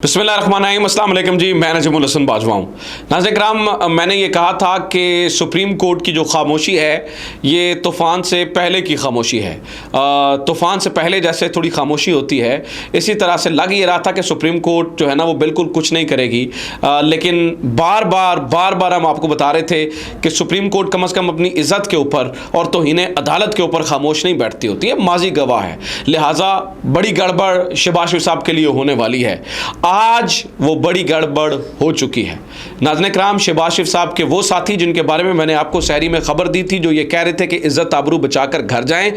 बिस्मिल्लाहिर्रहमानिर्रहीम, अस्सलाम वालेकुम जी। मैं नजमुल हसन बाजवा हूँ। नाज़रीन किराम, मैंने ये कहा था कि सुप्रीम कोर्ट की जो खामोशी है ये तूफ़ान से पहले की खामोशी है। तूफ़ान से पहले जैसे थोड़ी खामोशी होती है, इसी तरह से लग ये रहा था कि सुप्रीम कोर्ट जो है ना वो बिल्कुल कुछ नहीं करेगी। लेकिन बार बार हम आपको बता रहे थे कि सुप्रीम कोर्ट कम अज़ कम अपनी इज़्ज़त के ऊपर और तौहीन अदालत के ऊपर खामोश नहीं बैठती होती है, माजी गवाह है। लिहाजा बड़ी गड़बड़ शहबाज शरीफ साहब के लिए होने वाली है। आज वो बड़ी गड़बड़ हो चुकी है। नाज़रीन किराम, शहबाज शरीफ साहब के वो साथी जिनके बारे में मैंने आपको सहरी में खबर दी थी, जो ये कह रहे थे कि इज़्ज़त आबरू बचाकर घर जाएं,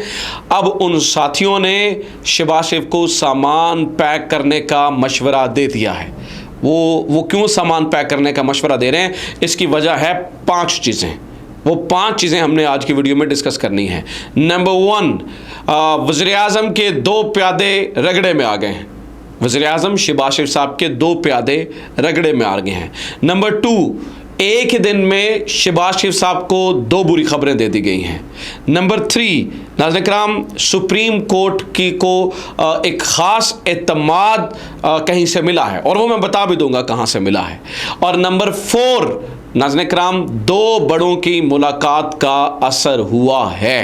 अब उन साथियों ने शहबाज शरीफ को सामान पैक करने का मशवरा दे दिया है। वो क्यों सामान पैक करने का मशवरा दे रहे हैं, इसकी वजह है 5 चीज़ें। वो 5 चीज़ें हमने आज की वीडियो में डिस्कस करनी है। नंबर 1, वज़ीर-ए-आज़म के 2 प्यादे रगड़े में आ गए हैं। वज़ीर-ए-आज़म शहबाज शरीफ साहब के 2 प्यादे रगड़े में आ गए हैं। नंबर 2, एक ही दिन में शहबाज शरीफ साहब को 2 बुरी खबरें दे दी गई हैं। नंबर 3, नाज़रीन किराम, सुप्रीम कोर्ट की को एक ख़ास एतमाद कहीं से मिला है, और वो मैं बता भी दूंगा कहाँ से मिला है। और नंबर 4, नाज़रीन किराम, 2 बड़ों की मुलाकात का असर हुआ है।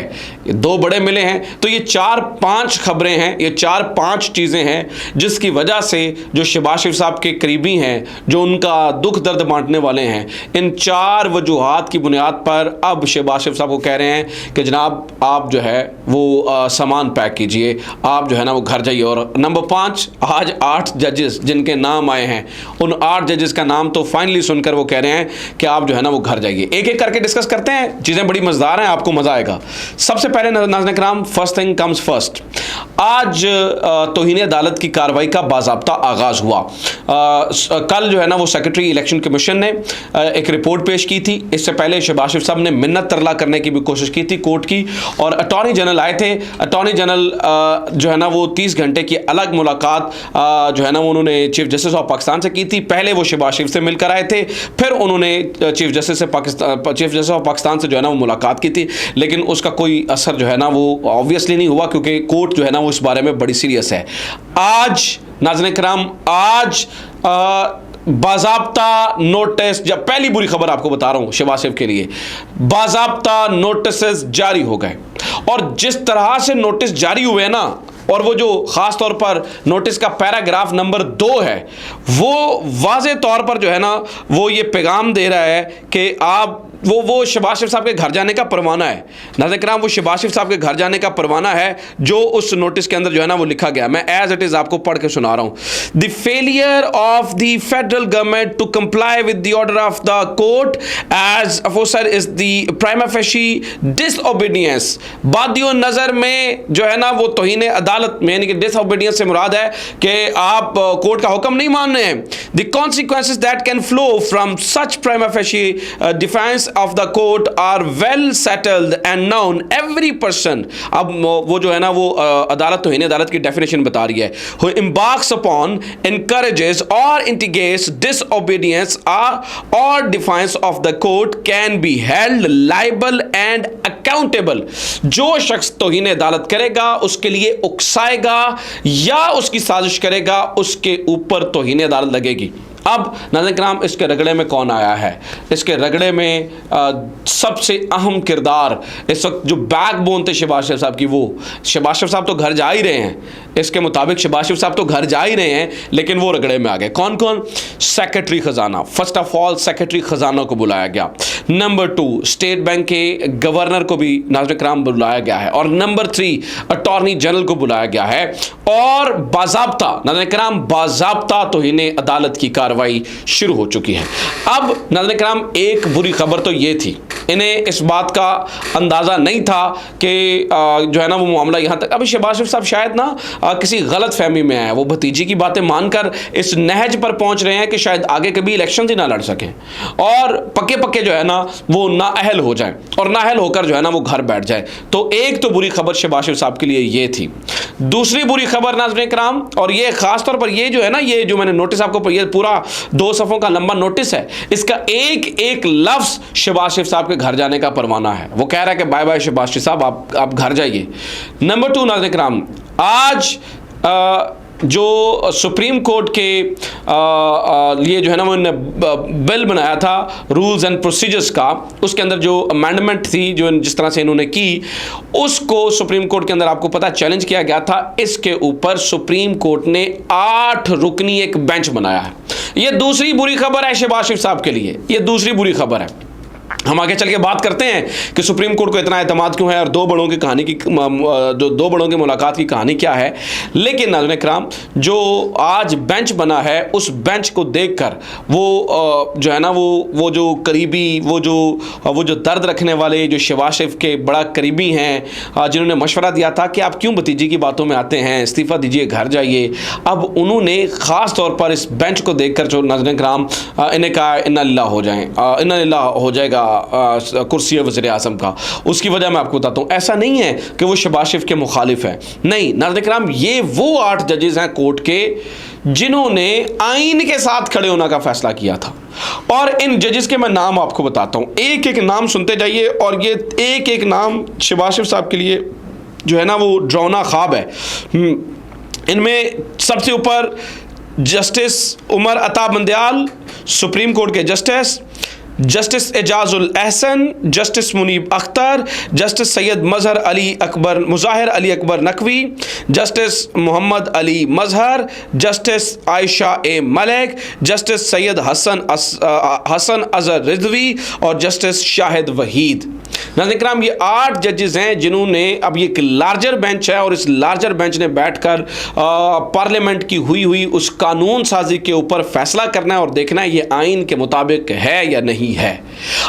ये 2 बड़े मिले हैं, तो ये 4-5 खबरें हैं, ये 4-5 चीज़ें हैं जिसकी वजह से जो शहबाज शरीफ साहब के करीबी हैं, जो उनका दुख दर्द बांटने वाले हैं, इन 4 वजूहात की बुनियाद पर अब शहबाज शरीफ साहब को कह रहे हैं कि जनाब आप जो है वो सामान पैक कीजिए, आप जो है ना वो घर जाइए। और नंबर 5, आज 8 जजेस जिनके नाम आए हैं, उन 8 जजेस का नाम तो फाइनली सुनकर वो कह रहे हैं कि आप जो है ना वो घर जाइए। एक एक करके डिस्कस करते हैं, चीज़ें बड़ी मज़ेदार हैं, आपको मज़ा आएगा। सबसे पहले नाज़रीन किराम, फर्स्ट थिंग कम्स फर्स्ट, आज तौहीन अदालत की कार्रवाई का बाज़ाब्ता आगाज़ हुआ। कल जो है ना वो सेक्रेटरी इलेक्शन कमीशन ने एक रिपोर्ट पेश की थी। इससे पहले शहबाज शरीफ साहब ने मिन्नत तरला करने की भी कोशिश की थी कोर्ट की, और अटॉर्नी जनरल आए थे। अटॉर्नी जनरल जो है ना वो 30 घंटे की अलग मुलाकात जो है ना वो उन्होंने चीफ जस्टिस ऑफ पाकिस्तान से की थी। पहले वो शहबाज शरीफ से मिलकर आए थे, फिर उन्होंने चीफ जस्टिस ऑफ पाकिस्तान से जो है ना वो मुलाकात की थी, लेकिन उसका कोई असर जो है ना वो ऑब्वियसली नहीं हुआ, क्योंकि कोर्ट जो है ना वो इस बारे में बड़ी सीरियस है। आज नाज़रीन किराम, आज बाज़ाब्ता नोटिस, जब पहली बुरी खबर आपको बता रहा हूँ शहबाज शरीफ के लिए, बाज़ाब्ता नोटिस जारी हो गए। और जिस तरह से नोटिस जारी हुए ना, और वो जो ख़ास तौर पर नोटिस का पैराग्राफ नंबर 2 है, वो वाज़े तौर पर जो है ना वो ये पैगाम दे रहा है कि आप वो शहबाज शरीफ साहब के घर जाने का परवाना है। नाज़रीन किराम, वो शहबाज शरीफ साहब के घर जाने का परवाना है जो उस नोटिस के अंदर जो है ना वो लिखा गया। मैं एज इट इज़ आपको पढ़ के सुना रहा हूँ। The failure of the federal government to comply with the order of the court as aforesaid is the prima facie disobedience. बादियों नज़र में जो है ना वो तौहीन अदालत में, यानी कि डिसओबीडियंस से मुराद है कि आप कोर्ट का हुक्म नहीं मान रहे हैं। The consequences that can flow from such prima facie defence of the court are well settled and known every person। अब वो जो है ना वो अदालत तौहीन अदालत की डेफिनेशन बता रही है। who embarks upon, encourages or instigates disobedience or defiance of the court can be held liable and accountable। जो शख्स तौहीन अदालत करेगा, उसके लिए उकसाएगा या उसकी साजिश करेगा, उसके ऊपर तौहीन अदालत लगेगी। अब नाज़रीन किराम, इसके रगड़े में कौन आया है? इसके रगड़े में सबसे अहम किरदार इस वक्त जो बैकबोन थे शहबाज शरीफ साहब की, वो शहबाज शरीफ साहब तो घर जा ही रहे हैं, इसके मुताबिक शहबाज शरीफ साहब तो घर जा ही रहे हैं, लेकिन वो रगड़े में आ गए। कौन कौन? सेक्रेटरी ख़जाना, फर्स्ट ऑफ ऑल सेक्रेटरी ख़जाना को बुलाया गया। नंबर 2, स्टेट बैंक के गवर्नर को भी नाज़रीन किराम बुलाया गया है। और नंबर 3, अटॉर्नी जनरल को बुलाया गया है। और बाज़ाब्ता नाज़रीन किराम, बाज़ाब्ता तौहीन अदालत की कार्रवाई शुरू हो चुकी है। अब नाज़रीन किराम, एक बुरी खबर तो ये थी, इन्हें इस बात का अंदाज़ा नहीं था कि जो है ना वो मामला यहाँ तक। अभी शहबाज शरीफ साहब शायद ना किसी गलत फहमी में आए, वो भतीजी की बातें मानकर इस नहज पर पहुँच रहे हैं कि शायद आगे कभी इलेक्शन ही ना लड़ सकें, और पक्के पक्के जो है ना वो नाअहल हो जाए, और नाअहल होकर जो है ना वो घर बैठ जाए। तो एक तो बुरी खबर शहबाज शरीफ साहब के लिए ये थी। दूसरी बुरी खबर नाज़रीन किराम, और ये ख़ास तौर पर ये जो है ना, ये जो मैंने नोटिस आपको, ये पूरा 2 सफ़ों का लंबा नोटिस है, इसका एक एक लफ्ज़ शहबाज शरीफ साहब के घर जाने का परवाना है। वो कह रहा है कि बाय बाय शहबाज शरीफ साहब, आप घर जाइए। नंबर 2 नाज़रीन किराम, आज जो सुप्रीम कोर्ट के लिए जो है ना वो बिल बनाया था रूल्स एंड प्रोसीजर्स का, उसके अंदर जो अमेंडमेंट थी जो जिस तरह से इन्होंने की, उसको सुप्रीम कोर्ट के अंदर आपको पता चैलेंज किया गया था। इसके ऊपर सुप्रीम कोर्ट ने 8 रुकनी एक बेंच बनाया है। ये दूसरी बुरी खबर है शहबाज शरीफ साहब के लिए, ये दूसरी बुरी खबर है। हम आगे चल के बात करते हैं कि सुप्रीम कोर्ट को इतना एतमाद क्यों है और दो बड़ों की कहानी की जो दो बड़ों की मुलाकात की कहानी क्या है। लेकिन नाज़रीन इकराम, जो आज बेंच बना है उस बेंच को देखकर वो जो है ना वो जो करीबी वो जो दर्द रखने वाले जो शहबाज शरीफ के बड़ा करीबी हैं, जिन्होंने मशवरा दिया था कि आप क्यों भतीजी की बातों में आते हैं, इस्तीफ़ा दीजिए, घर जाइए, अब उन्होंने ख़ास तौर पर इस बेंच को देखकर जो नाज़रीन इकराम इन्हें कहा इन्ना लिल्लाह हो जाएँ, इन्ना लिल्लाह हो जाएगा कुर्सी वज़ीर आज़म का। उसकी वजह मैं आपको बताता हूँ, ऐसा नहीं है कि वो शहबाज शरीफ के मुखालिफ है, नहीं नाज़रीन इकराम, ये वो 8 जजेस हैं कोर्ट के जिन्होंने आइन के साथ खड़े होने का फैसला किया था। और इन जजेस के मैं नाम आपको बताता हूँ, एक एक नाम सुनते जाइए, और ये एक एक नाम शहबाज शरीफ साहब के लिए जो है ना वो डरावना ख्वाब है। इनमें सबसे ऊपर justice Umar Ata Bandial, Supreme Court के justice Ijazul Ahsan, justice Munib Akhtar, justice Syed Mazahar Ali Akbar Naqvi, justice Muhammad Ali Mazhar, justice Ayesha A Malik, justice Syed Hasan Azhar Rizvi और जस्टिस शाहिद वहीद। नाज़रीन इकराम, ये 8 जजेस हैं जिन्होंने, अब ये एक लार्जर बेंच है और इस लार्जर बेंच ने बैठकर पार्लियामेंट की हुई उस कानून साजी के ऊपर फैसला करना है और देखना है ये आइन के मुताबिक है या नहीं है।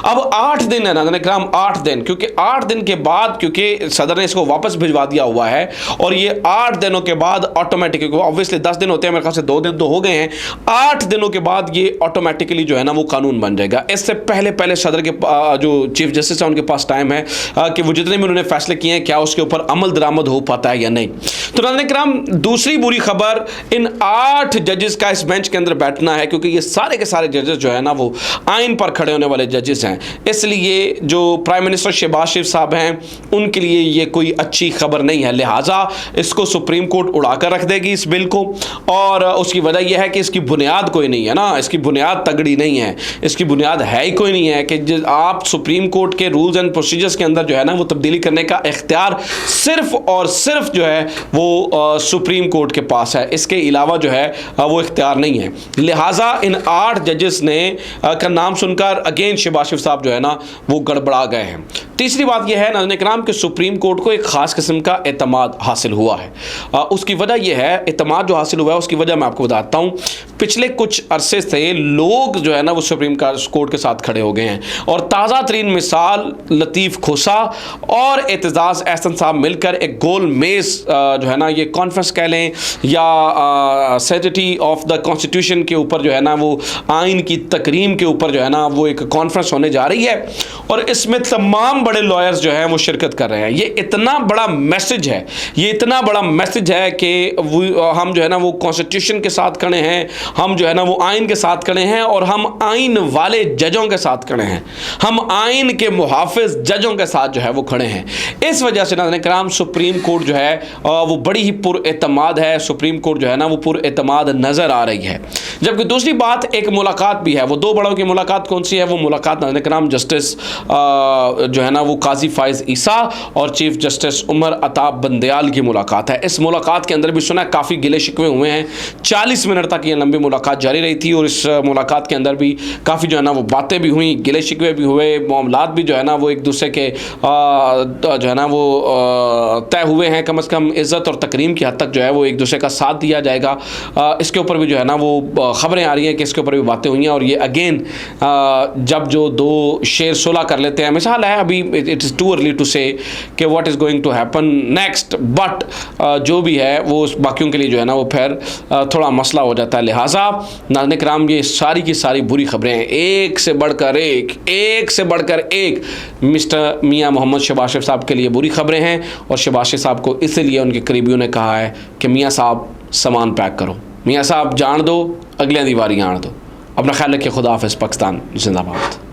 अब 8 दिन है नाज़रीन इकराम, 8 दिन, क्योंकि 8 दिन के बाद, क्योंकि सदर ने इसको वापस भिजवा दिया हुआ है और ये 8 दिनों के बाद ऑटोमेटिकली, ऑब्वियसली 10 दिन होते हैं, मेरे ख्याल से 2 दिन तो हो गए हैं, 8 दिनों के बाद ये ऑटोमेटिकली जो है ना वो कानून बन जाएगा। इससे पहले सदर के जो चीफ जस्टिस है उनके पास टाइम है कि वो जितने भी उन्होंने फैसले किए हैं क्या उसके ऊपर अमल दरामद हो पाता है या नहीं। तो नाज़रीन इकराम, दूसरी बुरी खबर इन 8 जजेस का इस बेंच के अंदर बैठना है, क्योंकि ये सारे के सारे जजेस जो है ना वो आइन पर खड़े होने वाले जजेस हैं। इसलिए जो प्राइम मिनिस्टर शहबाज शरीफ साहब हैं उनके लिए ये कोई अच्छी खबर नहीं है, लिहाजा इसको सुप्रीम कोर्ट उड़ाकर रख देगी इस बिल को। और उसकी वजह यह है कि इसकी बुनियाद कोई नहीं है ना, इसकी बुनियाद तगड़ी नहीं है, इसकी बुनियाद है ही कोई नहीं है कि आप सुप्रीम कोर्ट के रूल्स एंड प्रोसीजर्स के अंदर जो है ना वो तब्दीली करने का इख्तियार सिर्फ और सिर्फ जो है वो सुप्रीम कोर्ट के पास है, इसके अलावा जो है वो इख्तियार नहीं है। लिहाजा इन 8 जजेस ने का नाम सुनकर अगेन शहबाज शरीफ साहब जो है ना वो गड़बड़ा गए हैं। तीसरी बात यह है नाज़रीन इकराम कि सुप्रीम कोर्ट को एक ख़ास किस्म का एतमाद हासिल हुआ है। उसकी वजह यह है, एतमाद जो हासिल हुआ है उसकी वजह मैं आपको बताता हूँ। पिछले कुछ अरसे से लोग जो है ना वो सुप्रीम कोर्ट के साथ खड़े हो गए हैं और ताज़ा तरीन मिसाल लतीफ़ खोसा और एतजाज़ एहसन साहब मिलकर एक गोल मेज़ जो है ना ये कॉन्फ्रेंस कह लें या सेटिटी ऑफ द कॉन्स्टिट्यूशन के ऊपर जो है ना वो आइन की तकरीम के ऊपर जो है ना वो एक कॉन्फ्रेंस होने जा रही है और इसमें तमाम बड़े लॉयर्स जो हैं वो शिरकत कर रहे हैं। ये इतना बड़ा मैसेज है, ये इतना बड़ा मैसेज है कि हम जो है ना वो कॉन्स्टिट्यूशन के साथ खड़े हैं, हम जो है ना वो आइन के साथ खड़े हैं और हम आइन वाले जजों के साथ खड़े हैं, हम आइन के मुहाफिज जजों के साथ जो है वो खड़े हैं। इस वजह से नाज़रीन इकराम सुप्रीम कोर्ट जो है वो बड़ी ही पुरएतमाद है, सुप्रीम कोर्ट जो है ना वो पुरएतमाद नज़र आ रही है। जबकि दूसरी बात एक मुलाकात भी है, वो दो बड़ों की मुलाकात कौन सी है? वो मुलाकात नाज़रीन इकराम जस्टिस जो है ना वो काजी फाइज ईसा और चीफ जस्टिस उमर अता बंदयाल की मुलाकात है। इस मुलाकात के अंदर भी सुना काफ़ी गिले शिकवे हुए हैं, 40 मिनट तक ये लंबी मुलाकात जारी रही थी और इस मुलाकात के अंदर भी काफ़ी जो है ना वो बातें भी हुई, गिले शिकवे भी हुए, मामलात भी जो है ना वो एक दूसरे के जो है ना वो तय हुए हैं। कम से कम इज़्ज़त और तकरीम की हद तक जो है वो एक दूसरे का साथ दिया जाएगा, इसके ऊपर भी जो है ना वो ख़बरें आ रही हैं कि इसके ऊपर भी बातें हुई हैं। और ये अगेन जब जो दो शेर सुलह कर लेते हैं, मिसाल है अभी it is too early to say कि what is going to happen next, but जो भी है वो बाकियों के लिए जो है ना वो फिर थोड़ा मसला हो जाता है। लिहाजा नाज़रीन इकराम ये सारी की सारी बुरी खबरें हैं, एक से बढ़कर एक मिस्टर मियाँ मोहम्मद शहबाज शरीफ साहब के लिए बुरी खबरें हैं। और शहबाज शरीफ साहब को इसलिए उनके करीबियों ने कहा है कि मियाँ साहब सामान पैक करो, मियाँ साहब जान दो, अगले दीवारी आन दो। अपना ख्याल रखिए, खुदा हाफ़िज़, पाकिस्तान जिंदाबाद।